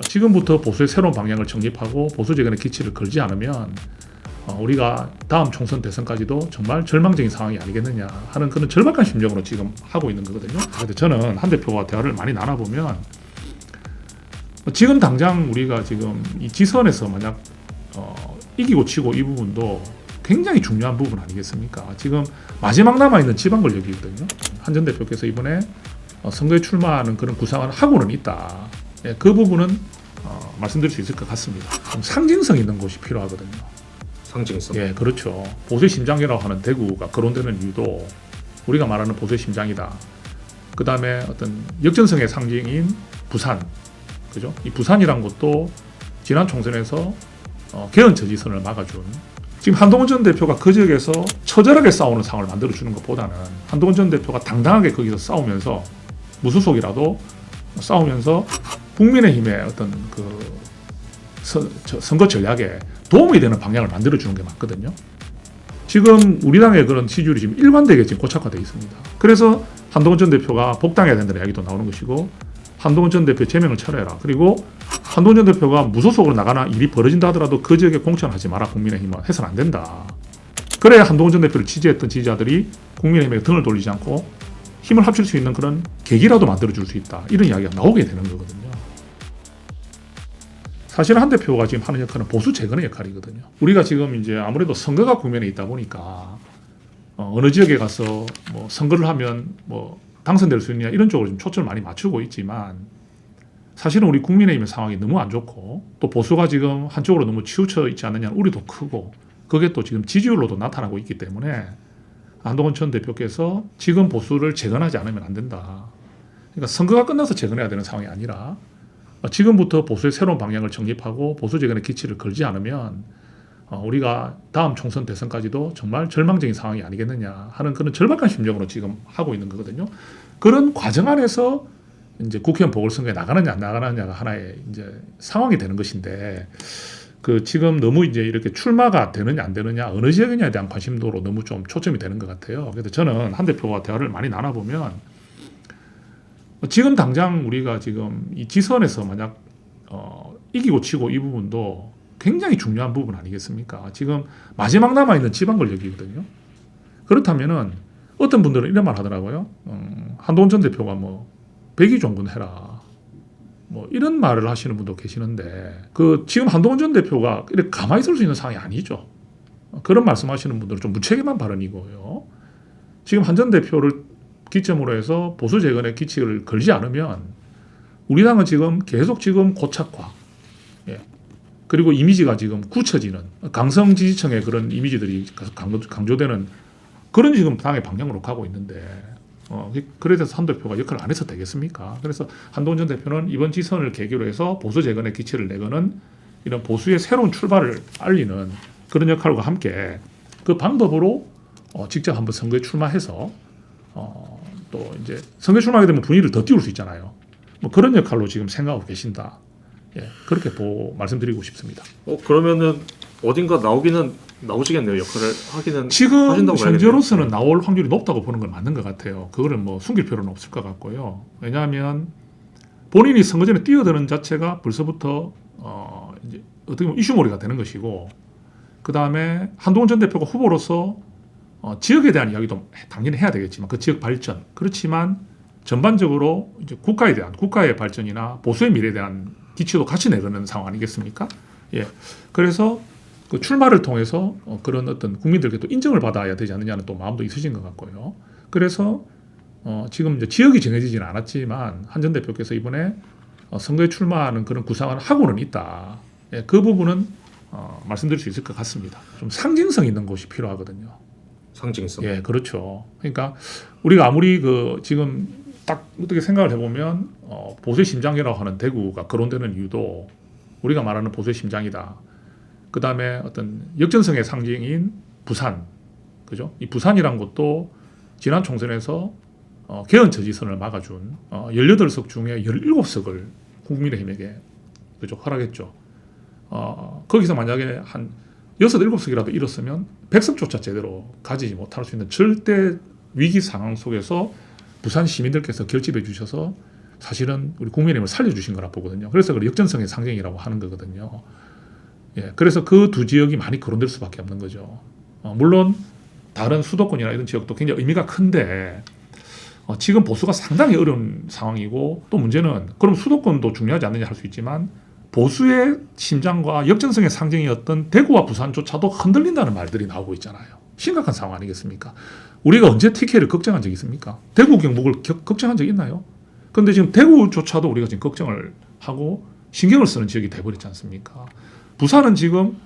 지금부터 보수의 새로운 방향을 정립하고 보수 재건의 기치를 걸지 않으면 우리가 다음 총선 대선까지도 정말 절망적인 상황이 아니겠느냐 하는 그런 절박한 심정으로 지금 하고 있는 거거든요. 그런데 저는 한 대표와 대화를 많이 나눠보면 지금 당장 우리가 지금 이 지선에서 만약 이기고 치고 이 부분도 굉장히 중요한 부분 아니겠습니까? 지금 마지막 남아있는 지방 권력이거든요. 한 전 대표께서 이번에 선거에 출마하는 그런 구상을 하고는 있다. 예, 그 부분은 말씀드릴 수 있을 것 같습니다. 좀 상징성 있는 곳이 필요하거든요. 상징성. 예, 그렇죠. 보수의 심장이라고 하는 대구가 거론되는 이유도 우리가 말하는 보수의 심장이다. 그 다음에 어떤 역전성의 상징인 부산, 그죠? 이 부산이란 곳도 지난 총선에서 개헌 저지선을 막아준, 지금 한동훈 전 대표가 그 지역에서 처절하게 싸우는 상황을 만들어주는 것보다는 한동훈 전 대표가 당당하게 거기서 싸우면서 무소속이라도 싸우면서 국민의힘의 어떤 그 선거 전략에 도움이 되는 방향을 만들어주는 게 맞거든요. 지금 우리 당의 그런 지지율이 지금 일관되게 지금 고착화되어 있습니다. 그래서 한동훈 전 대표가 복당해야 된다는 이야기도 나오는 것이고, 한동훈 전 대표 제명을 철회해라. 그리고 한동훈 전 대표가 무소속으로 나가나 일이 벌어진다 하더라도 그 지역에 공천하지 마라. 국민의힘은 해서는 안 된다. 그래야 한동훈 전 대표를 지지했던 지지자들이 국민의힘에 등을 돌리지 않고 힘을 합칠 수 있는 그런 계기라도 만들어줄 수 있다. 이런 이야기가 나오게 되는 거거든요. 사실 한 대표가 지금 하는 역할은 보수 재건의 역할이거든요. 우리가 지금 이제 아무래도 선거가 국면에 있다 보니까 어느 지역에 가서 뭐 선거를 하면 뭐 당선될 수 있느냐 이런 쪽으로 좀 초점을 많이 맞추고 있지만, 사실은 우리 국민의힘의 상황이 너무 안 좋고 또 보수가 지금 한쪽으로 너무 치우쳐 있지 않느냐는 우려도 크고, 그게 또 지금 지지율로도 나타나고 있기 때문에 한동훈 전 대표께서 지금 보수를 재건하지 않으면 안 된다. 그러니까 선거가 끝나서 재건해야 되는 상황이 아니라 지금부터 보수의 새로운 방향을 정립하고 보수 재건의 기치를 걸지 않으면 우리가 다음 총선 대선까지도 정말 절망적인 상황이 아니겠느냐 하는 그런 절박한 심정으로 지금 하고 있는 거거든요. 그런 과정 안에서 이제 국회의원 보궐선거에 나가느냐 안 나가느냐가 하나의 이제 상황이 되는 것인데, 그 지금 너무 이제 이렇게 출마가 되느냐 안 되느냐 어느 지역이냐에 대한 관심도로 너무 좀 초점이 되는 것 같아요. 그래서 저는 한 대표와 대화를 많이 나눠보면 지금 당장 우리가 지금 이 지선에서 만약 이기고 치고 이 부분도 굉장히 중요한 부분 아니겠습니까? 지금 마지막 남아있는 지방 권력이거든요. 그렇다면은 어떤 분들은 이런 말 하더라고요. 한동훈 전 대표가 뭐 백의종군해라, 뭐 이런 말을 하시는 분도 계시는데, 그 지금 한동훈 전 대표가 이렇게 가만히 있을 수 있는 상황이 아니죠. 그런 말씀하시는 분들은 좀 무책임한 발언이고요. 지금 한 전 대표를 기점으로 해서 보수 재건의 기치를 걸지 않으면 우리 당은 지금 계속 지금 고착화, 예, 그리고 이미지가 지금 굳혀지는 강성 지지층의 그런 이미지들이 강조되는 그런 지금 당의 방향으로 가고 있는데, 그래서 한 대표가 역할을 안 해서 되겠습니까? 그래서 한동훈 전 대표는 이번 지선을 계기로 해서 보수 재건의 기치를 내거는 이런 보수의 새로운 출발을 알리는 그런 역할과 함께 그 방법으로 직접 한번 선거에 출마해서 또 이제 선거에 출마하게 되면 분위기를 더 띄울 수 있잖아요. 뭐 그런 역할로 지금 생각하고 계신다. 예, 그렇게 말씀드리고 싶습니다. 그러면은 어딘가 나오시겠네요. 역할을 하기는 지금 하신다고 현재로서는 나올 확률이 높다고 보는 건 맞는 것 같아요. 그거를 뭐 숨길 필요는 없을 것 같고요. 왜냐하면 본인이 선거 전에 뛰어드는 자체가 벌써부터 이제 어떻게 보면 이슈몰이가 되는 것이고, 그 다음에 한동훈 전 대표가 후보로서 지역에 대한 이야기도 당연히 해야 되겠지만 그 지역 발전, 그렇지만 전반적으로 이제 국가의 발전이나 보수의 미래에 대한 기치도 같이 내려는 상황 아니겠습니까? 예, 그래서 그 출마를 통해서 그런 어떤 국민들께 또 인정을 받아야 되지 않느냐는 또 마음도 있으신 것 같고요. 그래서 지금 이제 지역이 정해지지는 않았지만 한 전 대표께서 이번에 선거에 출마하는 그런 구상을 하고는 있다. 예, 그 부분은 말씀드릴 수 있을 것 같습니다. 좀 상징성 있는 곳이 필요하거든요. 상징성. 예, 그렇죠. 그러니까 우리가 아무리 지금 딱 어떻게 생각을 해보면 보수의 심장이라고 하는 대구가 거론되는 이유도 우리가 말하는 보수의 심장이다. 그 다음에 어떤 역전성의 상징인 부산, 그죠? 이 부산이란 곳도 지난 총선에서 개헌 저지선을 막아준 18석 중에 17석을 국민의힘에게, 그죠? 허락했죠. 거기서 만약에 한 6, 7석이라도 잃었으면 100석조차 제대로 가지지 못할 수 있는 절대 위기 상황 속에서 부산 시민들께서 결집해 주셔서 사실은 우리 국민의힘을 살려주신 거라 보거든요. 그래서 그 역전성의 상징이라고 하는 거거든요. 예, 그래서 그 두 지역이 많이 거론될 수밖에 없는 거죠. 물론 다른 수도권이나 이런 지역도 굉장히 의미가 큰데 지금 보수가 상당히 어려운 상황이고 또 문제는 그럼 수도권도 중요하지 않느냐 할 수 있지만 보수의 심장과 역전성의 상징이었던 대구와 부산조차도 흔들린다는 말들이 나오고 있잖아요. 심각한 상황 아니겠습니까? 우리가 언제 TK를 걱정한 적이 있습니까? 대구 경북을 걱정한 적이 있나요? 그런데 지금 대구조차도 우리가 지금 걱정을 하고 신경을 쓰는 지역이 돼버렸지 않습니까? 부산은 지금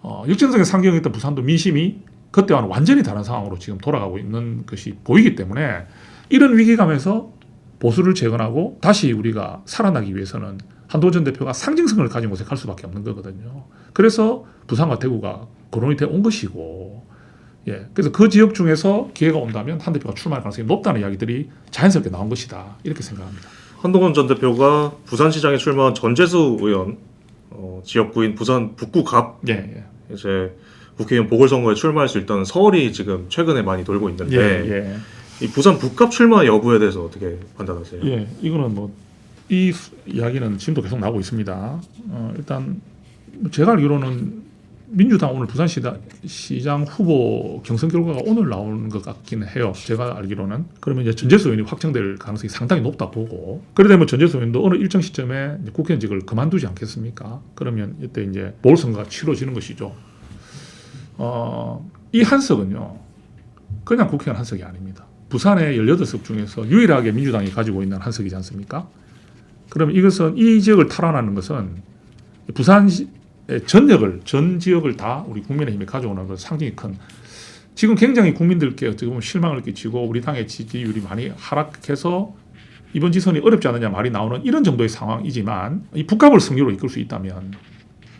역전성의 상징이었던 부산도 민심이 그때와는 완전히 다른 상황으로 지금 돌아가고 있는 것이 보이기 때문에 이런 위기감에서 보수를 재건하고 다시 우리가 살아나기 위해서는 한동훈 전 대표가 상징성을 가진 곳에 갈 수밖에 없는 거거든요. 그래서 부산과 대구가 거론이 돼 온 것이고, 예, 그래서 그 지역 중에서 기회가 온다면 한 대표가 출마할 가능성이 높다는 이야기들이 자연스럽게 나온 것이다 이렇게 생각합니다. 한동훈 전 대표가 부산시장에 출마한 전재수 의원 지역구인 부산 북구갑 예, 예. 이제 국회의원 보궐선거에 출마할 수 있다는 서울이 지금 최근에 많이 돌고 있는데 예, 이 부산 북갑 출마 여부에 대해서 어떻게 판단하세요? 예, 이거는 뭐 이 이야기는 지금도 계속 나오고 있습니다. 일단 제가 알기로는 민주당 오늘 부산시장 후보 경선 결과가 오늘 나오는 것 같기는 해요. 제가 알기로는. 그러면 이제 전재수 의원이 확정될 가능성이 상당히 높다 보고, 그래 되면 전재수 의원도 어느 일정 시점에 이제 국회의원직을 그만두지 않겠습니까? 그러면 이때 이제 보궐선거가 치러지는 것이죠. 이 한석은요, 그냥 국회의원 한석이 아닙니다. 부산의 18석 중에서 유일하게 민주당이 가지고 있는 한석이지 않습니까? 그러면 이것은 이 지역을 탈환하는 것은 부산 전 지역을 다 우리 국민의힘이 가져오는 것 상징이 큰, 지금 굉장히 국민들께 어떻게 보면 실망을 끼치고 우리 당의 지지율이 많이 하락해서 이번 지선이 어렵지 않느냐 말이 나오는 이런 정도의 상황이지만 이 북갑을 승리로 이끌 수 있다면,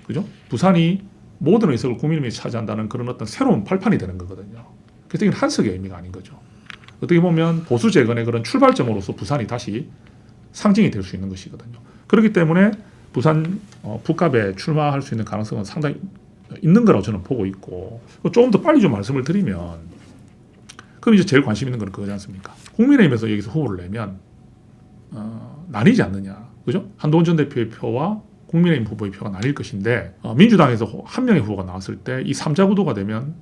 그죠? 부산이 모든 의석을 국민의힘이 차지한다는 그런 어떤 새로운 발판이 되는 거거든요. 그래서 이건 한석의 의미가 아닌 거죠. 어떻게 보면 보수 재건의 그런 출발점으로서 부산이 다시 상징이 될 수 있는 것이거든요. 그렇기 때문에 부산 북갑에 출마할 수 있는 가능성은 상당히 있는 거라고 저는 보고 있고, 조금 더 빨리 좀 말씀을 드리면, 그럼 이제 제일 관심 있는 건 그거지 않습니까? 국민의힘에서 여기서 후보를 내면 나뉘지 않느냐, 그죠? 한동훈 전 대표의 표와 국민의힘 후보의 표가 나뉠 것인데, 민주당에서 한 명의 후보가 나왔을 때 이 3자 구도가 되면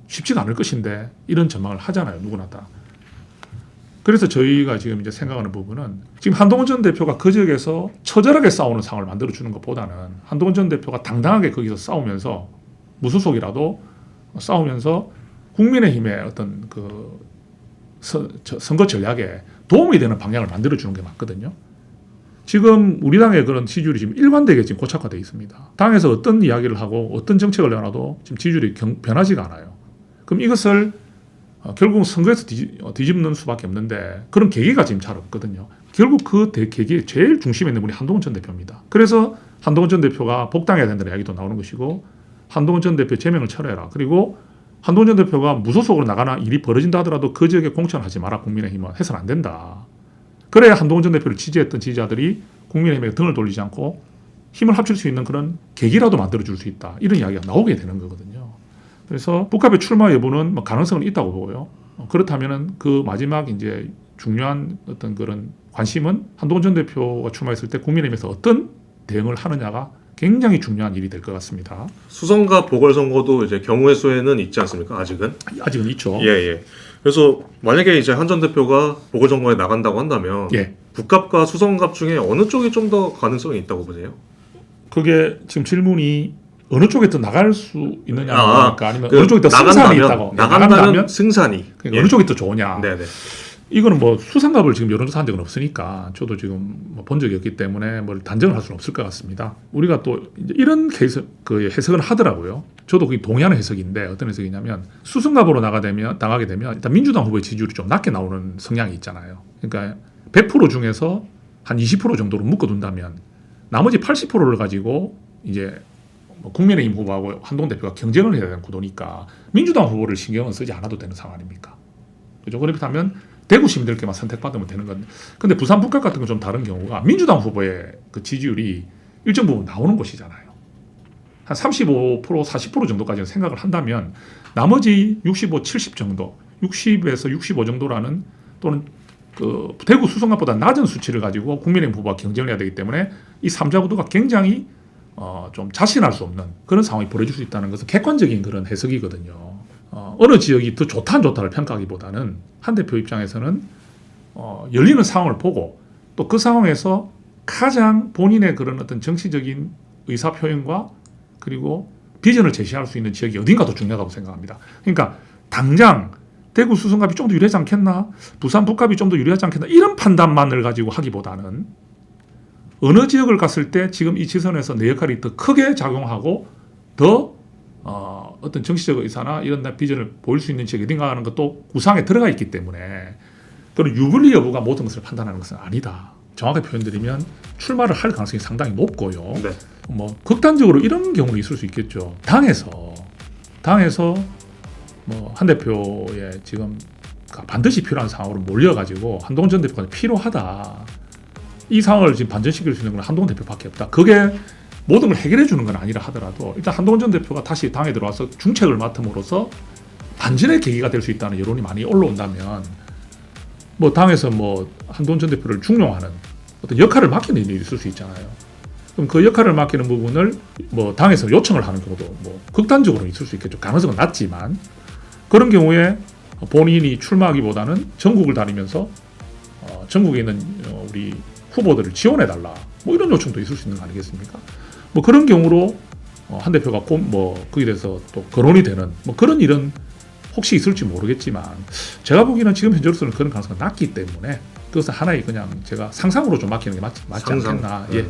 쉽지가 않을 것인데 이런 전망을 하잖아요, 누구나 다. 그래서 저희가 지금 이제 생각하는 부분은 지금 한동훈 전 대표가 그 지역에서 처절하게 싸우는 상황을 만들어주는 것보다는 한동훈 전 대표가 당당하게 거기서 싸우면서 무소속이라도 싸우면서 국민의힘의 어떤 그 선거 전략에 도움이 되는 방향을 만들어주는 게 맞거든요. 지금 우리 당의 그런 지지율이 지금 일관되게 지금 고착화되어 있습니다. 당에서 어떤 이야기를 하고 어떤 정책을 내놔도 지금 지지율이 변하지가 않아요. 그럼 이것을 결국 선거에서 뒤집는 수밖에 없는데 그런 계기가 지금 잘 없거든요. 결국 그 계기의 제일 중심에 있는 분이 한동훈 전 대표입니다. 그래서 한동훈 전 대표가 복당해야 된다는 이야기도 나오는 것이고, 한동훈 전 대표 제명을 철회해라. 그리고 한동훈 전 대표가 무소속으로 나가나 일이 벌어진다 하더라도 그 지역에 공천하지 마라. 국민의힘은 해서는 안 된다. 그래야 한동훈 전 대표를 지지했던 지지자들이 국민의힘에 등을 돌리지 않고 힘을 합칠 수 있는 그런 계기라도 만들어줄 수 있다. 이런 이야기가 나오게 되는 거거든요. 그래서 북합의 출마 여부는 뭐 가능성은 있다고 보고요. 그렇다면은 그 마지막 이제 중요한 어떤 그런 관심은 한동훈 전 대표가 출마했을 때 국민의힘에서 어떤 대응을 하느냐가 굉장히 중요한 일이 될 것 같습니다. 수성갑 보궐선거도 이제 경우의 수에는 있지 않습니까? 아직은 있죠. 예. 그래서 만약에 이제 한 전 대표가 보궐선거에 나간다고 한다면 예. 북갑과 수성갑 중에 어느 쪽이 좀 더 가능성이 있다고 보세요? 그게 지금 질문이 어느 쪽에 더 나갈 수 있느냐, 아니면 그 어느 쪽에 더 승산이 있다고. 나간다면 승산이. 그러니까 어느 쪽이 더 좋으냐. 네네. 이거는 뭐 수상갑을 지금 여론조사한 적은 없으니까 저도 지금 본 적이 없기 때문에 뭘 단정을 할 수는 없을 것 같습니다. 우리가 또 이제 이런 케이스 그 해석을 하더라고요. 저도 그게 동의하는 해석인데 어떤 해석이냐면 수승갑으로 나가게 되면 일단 민주당 후보의 지지율이 좀 낮게 나오는 성향이 있잖아요. 그러니까 100% 중에서 한 20% 정도로 묶어둔다면 나머지 80%를 가지고 이제 국민의힘 후보하고 한동훈 대표가 경쟁을 해야 되는 구도니까 민주당 후보를 신경은 쓰지 않아도 되는 상황 아닙니까? 그죠? 그렇다면 대구 시민들께만 선택받으면 되는 건데, 근데 부산 북갑 같은 건 좀 다른 경우가 민주당 후보의 그 지지율이 일정 부분 나오는 곳이잖아요. 한 35%, 40% 정도까지는 생각을 한다면 나머지 65, 70 정도, 60에서 65 정도라는 또는 그 대구 수성갑보다 낮은 수치를 가지고 국민의힘 후보와 경쟁을 해야 되기 때문에 이 3자 구도가 굉장히 좀 자신할 수 없는 그런 상황이 벌어질 수 있다는 것은 객관적인 그런 해석이거든요. 어느 지역이 더 좋다 안 좋다를 평가하기보다는 한 대표 입장에서는 열리는 상황을 보고 또 그 상황에서 가장 본인의 그런 어떤 정치적인 의사 표현과 그리고 비전을 제시할 수 있는 지역이 어딘가 더 중요하다고 생각합니다. 그러니까 당장 대구 수성갑이 좀 더 유리하지 않겠나, 부산 북갑이 좀 더 유리하지 않겠나 이런 판단만을 가지고 하기보다는 어느 지역을 갔을 때 지금 이 지선에서 내 역할이 더 크게 작용하고 더 어떤 정치적 의사나 이런 비전을 보일 수 있는 지역이 어딘가 하는 것도 구상에 들어가 있기 때문에 그런 유불리 여부가 모든 것을 판단하는 것은 아니다. 정확하게 표현드리면 출마를 할 가능성이 상당히 높고요. 네. 뭐 극단적으로 이런 경우는 있을 수 있겠죠. 당에서 뭐 한 대표의 지금 반드시 필요한 상황으로 몰려가지고 한동훈 전 대표가 필요하다. 이 상황을 지금 반전시킬 수 있는 건 한동훈 대표밖에 없다. 그게 모든 걸 해결해 주는 건 아니라 하더라도 일단 한동훈 전 대표가 다시 당에 들어와서 중책을 맡음으로써 반전의 계기가 될 수 있다는 여론이 많이 올라온다면 뭐 당에서 뭐 한동훈 전 대표를 중용하는 어떤 역할을 맡기는 일이 있을 수 있잖아요. 그럼 그 역할을 맡기는 부분을 뭐 당에서 요청을 하는 경우도 뭐 극단적으로 있을 수 있겠죠. 가능성은 낮지만 그런 경우에 본인이 출마하기보다는 전국을 다니면서 전국에 있는 우리 후보들을 지원해달라 뭐 이런 요청도 있을 수 있는 거 아니겠습니까? 뭐 그런 경우로 한 대표가 뭐 거기에 대해서 또 거론이 되는 뭐 그런 일은 혹시 있을지 모르겠지만 제가 보기에는 지금 현재로서는 그런 가능성이 낮기 때문에 그것은 하나의 그냥 제가 상상으로 좀 맡기는 게 맞지 않겠나. 예.